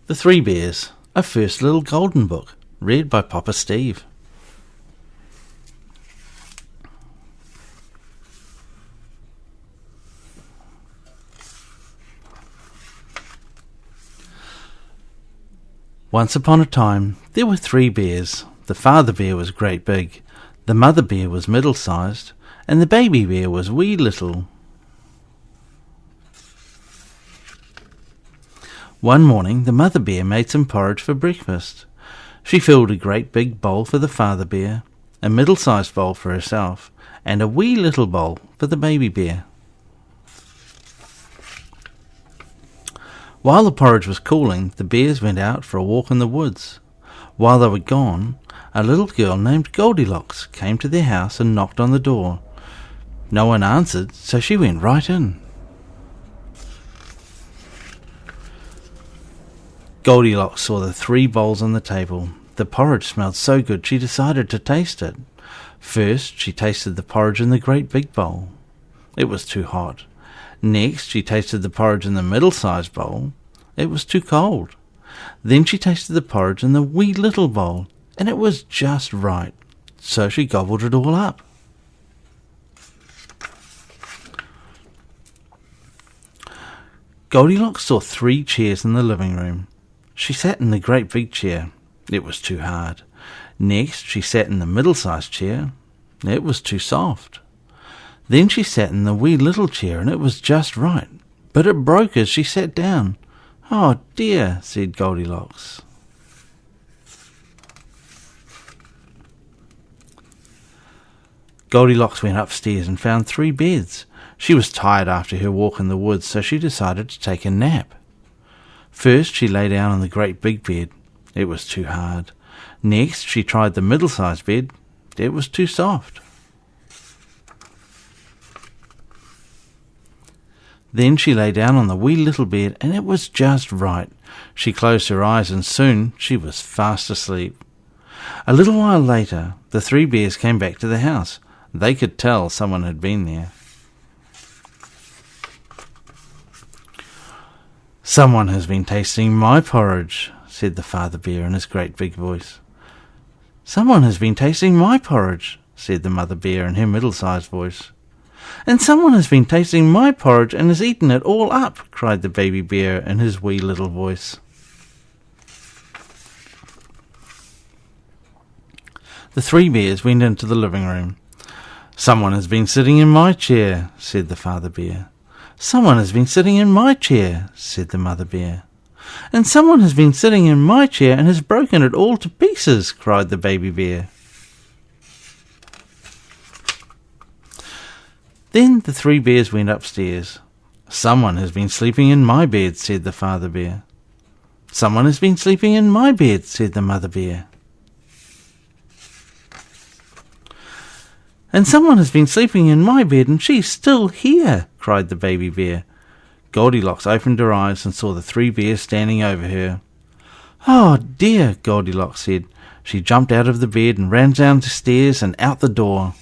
The Three Bears, a first little golden book, read by Papa Steve. Once upon a time, there were 3 bears. The father bear was great big, the mother bear was middle-sized, and the baby bear was wee little. One morning, the mother bear made some porridge for breakfast. She filled a great big bowl for the father bear, a middle-sized bowl for herself, and a wee little bowl for the baby bear. While the porridge was cooling, the bears went out for a walk in the woods. While they were gone, a little girl named Goldilocks came to their house and knocked on the door. No one answered, so she went right in. Goldilocks saw the 3 bowls on the table. The porridge smelled so good she decided to taste it. First, she tasted the porridge in the great big bowl. It was too hot. Next, she tasted the porridge in the middle-sized bowl. It was too cold. Then she tasted the porridge in the wee little bowl, and it was just right. So she gobbled it all up. Goldilocks saw 3 chairs in the living room. She sat in the great big chair. It was too hard. Next, she sat in the middle-sized chair. It was too soft. Then she sat in the wee little chair, and it was just right. But it broke as she sat down. "Oh dear," said Goldilocks. Goldilocks went upstairs and found 3 beds. She was tired after her walk in the woods, so she decided to take a nap. First, she lay down on the great big bed. It was too hard. Next, she tried the middle-sized bed. It was too soft. Then she lay down on the wee little bed, and it was just right. She closed her eyes, and soon she was fast asleep. A little while later, the 3 bears came back to the house. They could tell someone had been there. "Someone has been tasting my porridge," said the father bear in his great big voice. "Someone has been tasting my porridge," said the mother bear in her middle-sized voice. "And someone has been tasting my porridge and has eaten it all up," cried the baby bear in his wee little voice. The 3 bears went into the living room. "Someone has been sitting in my chair," said the father bear. "Someone has been sitting in my chair," said the mother bear. "And someone has been sitting in my chair and has broken it all to pieces," cried the baby bear. Then the 3 bears went upstairs. "Someone has been sleeping in my bed," said the father bear. "Someone has been sleeping in my bed," said the mother bear. "And someone has been sleeping in my bed, and she's still here," cried the baby bear. Goldilocks opened her eyes and saw the 3 bears standing over her. "Oh dear," Goldilocks said. She jumped out of the bed and ran down the stairs and out the door.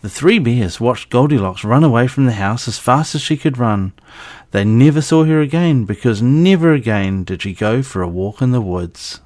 The 3 bears watched Goldilocks run away from the house as fast as she could run. They never saw her again, because never again did she go for a walk in the woods.